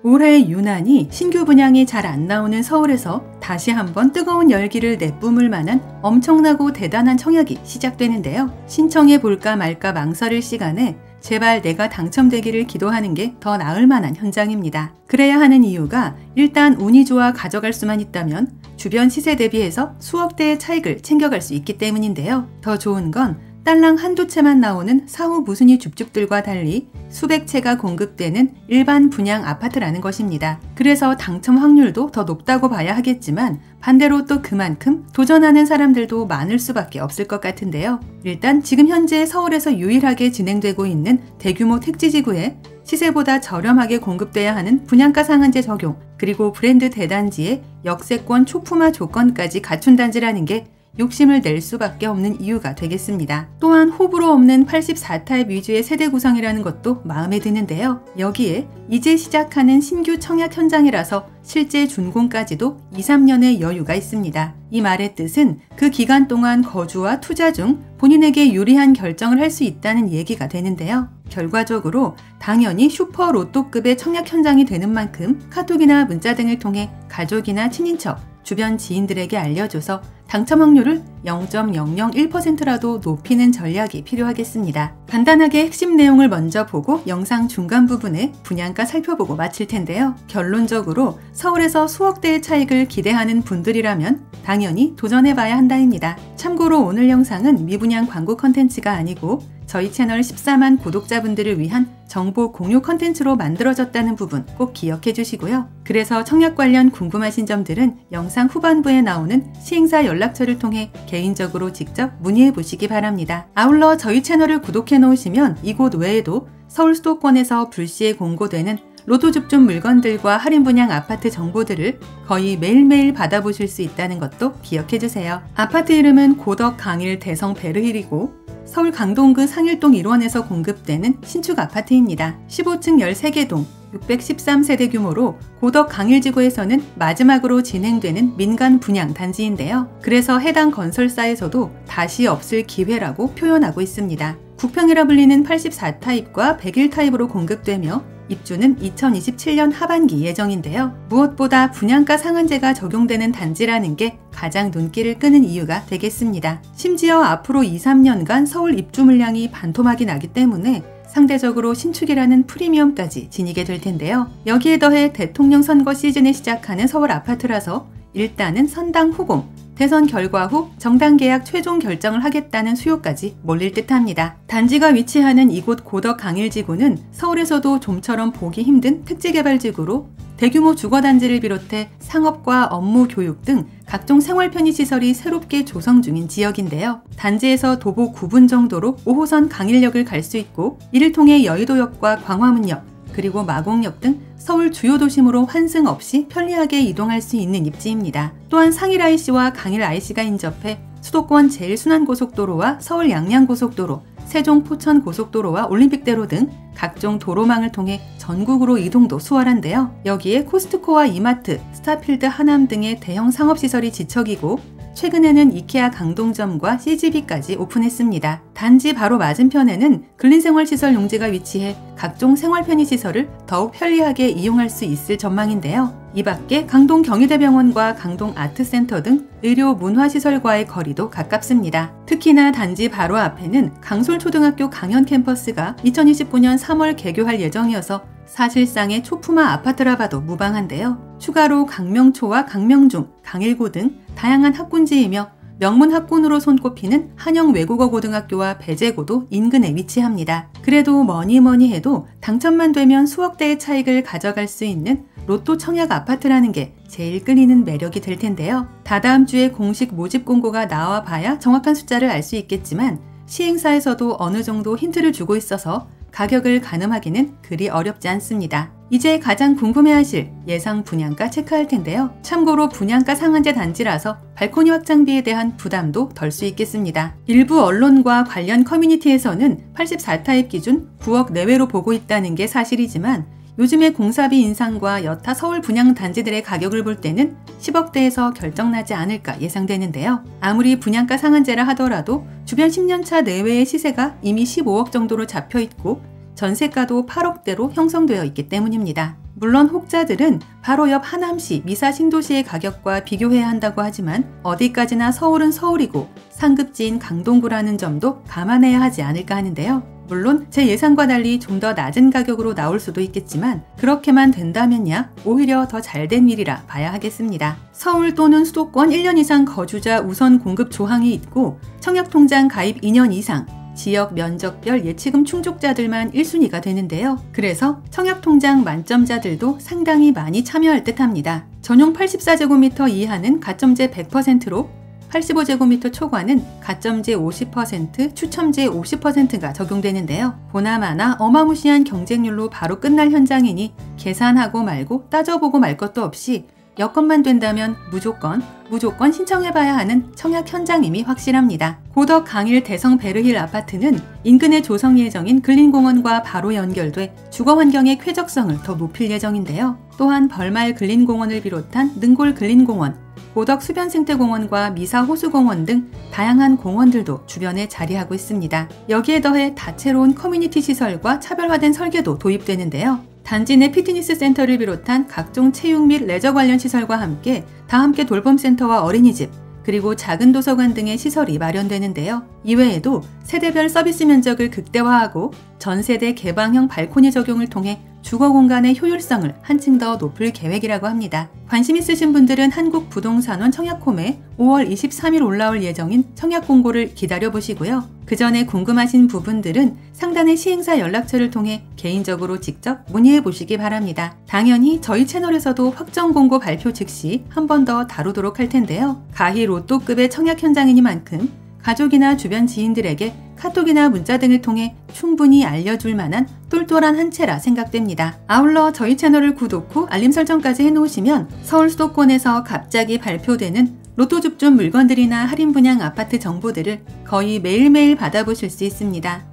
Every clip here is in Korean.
올해 유난히 신규 분양이 잘 안 나오는 서울에서 다시 한번 뜨거운 열기를 내뿜을 만한 엄청나고 대단한 청약이 시작되는데요. 신청해 볼까 말까 망설일 시간에 제발 내가 당첨되기를 기도하는 게 더 나을 만한 현장입니다. 그래야 하는 이유가 일단 운이 좋아 가져갈 수만 있다면 주변 시세 대비해서 수억대의 차익을 챙겨갈 수 있기 때문인데요. 더 좋은 건 딸랑 한두 채만 나오는 사후 무순위 줍줍들과 달리 수백 채가 공급되는 일반 분양 아파트라는 것입니다. 그래서 당첨 확률도 더 높다고 봐야 하겠지만 반대로 또 그만큼 도전하는 사람들도 많을 수밖에 없을 것 같은데요. 일단 지금 현재 서울에서 유일하게 진행되고 있는 대규모 택지지구에 시세보다 저렴하게 공급돼야 하는 분양가 상한제 적용, 그리고 브랜드 대단지의 역세권 초품화 조건까지 갖춘 단지라는 게 욕심을 낼 수밖에 없는 이유가 되겠습니다. 또한 호불호 없는 84타입 위주의 세대 구성이라는 것도 마음에 드는데요. 여기에 이제 시작하는 신규 청약 현장이라서 실제 준공까지도 2, 3년의 여유가 있습니다. 이 말의 뜻은 그 기간 동안 거주와 투자 중 본인에게 유리한 결정을 할 수 있다는 얘기가 되는데요. 결과적으로 당연히 슈퍼 로또급의 청약 현장이 되는 만큼 카톡이나 문자 등을 통해 가족이나 친인척, 주변 지인들에게 알려줘서 당첨 확률을 0.001%라도 높이는 전략이 필요하겠습니다. 간단하게 핵심 내용을 먼저 보고 영상 중간 부분에 분양가 살펴보고 마칠 텐데요. 결론적으로 서울에서 수억대의 차익을 기대하는 분들이라면 당연히 도전해봐야 한다입니다. 참고로 오늘 영상은 미분양 광고 컨텐츠가 아니고 저희 채널 14만 구독자분들을 위한 정보 공유 컨텐츠로 만들어졌다는 부분 꼭 기억해 주시고요. 그래서 청약 관련 궁금하신 점들은 영상 후반부에 나오는 시행사 연락처를 통해 개인적으로 직접 문의해 보시기 바랍니다. 아울러 저희 채널을 구독해 놓으시면 이곳 외에도 서울 수도권에서 불시에 공고되는 로또 줍줍 물건들과 할인 분양 아파트 정보들을 거의 매일매일 받아보실 수 있다는 것도 기억해 주세요. 아파트 이름은 고덕 강일 대성 베르힐이고 서울 강동구 상일동 1원에서 공급되는 신축 아파트입니다. 15층 13개 동 613세대 규모로 고덕 강일지구에서는 마지막으로 진행되는 민간 분양 단지인데요. 그래서 해당 건설사에서도 다시 없을 기회라고 표현하고 있습니다. 국평이라 불리는 84타입과 101타입으로 공급되며 입주는 2027년 하반기 예정인데요. 무엇보다 분양가 상한제가 적용되는 단지라는 게 가장 눈길을 끄는 이유가 되겠습니다. 심지어 앞으로 2, 3년간 서울 입주 물량이 반토막이 나기 때문에 상대적으로 신축이라는 프리미엄까지 지니게 될 텐데요. 여기에 더해 대통령 선거 시즌에 시작하는 서울 아파트라서 일단은 선당 후공, 대선 결과 후 정당 계약 최종 결정을 하겠다는 수요까지 몰릴 듯합니다. 단지가 위치하는 이곳 고덕 강일지구는 서울에서도 좀처럼 보기 힘든 택지개발지구로 대규모 주거단지를 비롯해 상업과 업무 교육 등 각종 생활 편의시설이 새롭게 조성 중인 지역인데요. 단지에서 도보 9분 정도로 5호선 강일역을 갈 수 있고 이를 통해 여의도역과 광화문역, 그리고 마곡역 등 서울 주요 도심으로 환승 없이 편리하게 이동할 수 있는 입지입니다. 또한 상일 IC와 강일 IC가 인접해 수도권 제일순환고속도로와 서울 양양고속도로, 세종 포천 고속도로와 올림픽대로 등 각종 도로망을 통해 전국으로 이동도 수월한데요. 여기에 코스트코와 이마트, 스타필드 하남 등의 대형 상업시설이 지척이고 최근에는 이케아 강동점과 CGV까지 오픈했습니다. 단지 바로 맞은편에는 근린생활시설 용지가 위치해 각종 생활 편의시설을 더욱 편리하게 이용할 수 있을 전망인데요. 이 밖에 강동 경희대병원과 강동 아트센터 등 의료 문화시설과의 거리도 가깝습니다. 특히나 단지 바로 앞에는 강솔초등학교 강연 캠퍼스가 2029년 3월 개교할 예정이어서 사실상의 초품화 아파트라 봐도 무방한데요. 추가로 강명초와 강명중, 강일고 등 다양한 학군지이며 명문 학군으로 손꼽히는 한영외국어고등학교와 배재고도 인근에 위치합니다. 그래도 뭐니 해도 당첨만 되면 수억대의 차익을 가져갈 수 있는 로또 청약 아파트라는 게 제일 끌리는 매력이 될 텐데요. 다다음 주에 공식 모집 공고가 나와 봐야 정확한 숫자를 알 수 있겠지만 시행사에서도 어느 정도 힌트를 주고 있어서 가격을 가늠하기는 그리 어렵지 않습니다. 이제 가장 궁금해하실 예상 분양가 체크할 텐데요. 참고로 분양가 상한제 단지라서 발코니 확장비에 대한 부담도 덜 수 있겠습니다. 일부 언론과 관련 커뮤니티에서는 84타입 기준 9억 내외로 보고 있다는 게 사실이지만 요즘의 공사비 인상과 여타 서울 분양 단지들의 가격을 볼 때는 10억대에서 결정나지 않을까 예상되는데요. 아무리 분양가 상한제라 하더라도 주변 10년차 내외의 시세가 이미 15억 정도로 잡혀있고 전세가도 8억대로 형성되어 있기 때문입니다. 물론 혹자들은 바로 옆 하남시, 미사 신도시의 가격과 비교해야 한다고 하지만 어디까지나 서울은 서울이고 상급지인 강동구라는 점도 감안해야 하지 않을까 하는데요. 물론 제 예상과 달리 좀 더 낮은 가격으로 나올 수도 있겠지만 그렇게만 된다면야 오히려 더 잘된 일이라 봐야 하겠습니다. 서울 또는 수도권 1년 이상 거주자 우선 공급 조항이 있고 청약통장 가입 2년 이상, 지역 면적별 예치금 충족자들만 1순위가 되는데요. 그래서 청약통장 만점자들도 상당히 많이 참여할 듯합니다. 전용 84제곱미터 이하는 가점제 100%로 85제곱미터 초과는 가점제 50%, 추첨제 50%가 적용되는데요. 보나마나 어마무시한 경쟁률로 바로 끝날 현장이니 계산하고 말고 따져보고 말 것도 없이 여건만 된다면 무조건 신청해봐야 하는 청약 현장임이 확실합니다. 고덕 강일 대성 베르힐 아파트는 인근에 조성 예정인 근린공원과 바로 연결돼 주거 환경의 쾌적성을 더 높일 예정인데요. 또한 벌말 근린공원을 비롯한 능골 근린공원, 고덕 수변생태공원과 미사 호수공원 등 다양한 공원들도 주변에 자리하고 있습니다. 여기에 더해 다채로운 커뮤니티 시설과 차별화된 설계도 도입되는데요. 단지 내 피트니스 센터를 비롯한 각종 체육 및 레저 관련 시설과 함께 다함께 돌봄센터와 어린이집, 그리고 작은 도서관 등의 시설이 마련되는데요. 이외에도 세대별 서비스 면적을 극대화하고 전세대 개방형 발코니 적용을 통해 주거 공간의 효율성을 한층 더 높일 계획이라고 합니다. 관심 있으신 분들은 한국부동산원 청약홈에 5월 23일 올라올 예정인 청약 공고를 기다려보시고요. 그 전에 궁금하신 부분들은 상단의 시행사 연락처를 통해 개인적으로 직접 문의해 보시기 바랍니다. 당연히 저희 채널에서도 확정 공고 발표 즉시 한 번 더 다루도록 할 텐데요. 가히 로또급의 청약 현장이니만큼 가족이나 주변 지인들에게 카톡이나 문자 등을 통해 충분히 알려줄 만한 똘똘한 한 채라 생각됩니다. 아울러 저희 채널을 구독 후 알림 설정까지 해놓으시면 서울 수도권에서 갑자기 발표되는 로또 줍줍 물건들이나 할인 분양 아파트 정보들을 거의 매일매일 받아보실 수 있습니다.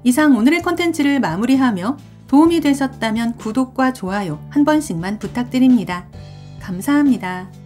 이상 오늘의 컨텐츠를 마무리하며 도움이 되셨다면 구독과 좋아요 한 번씩만 부탁드립니다. 감사합니다.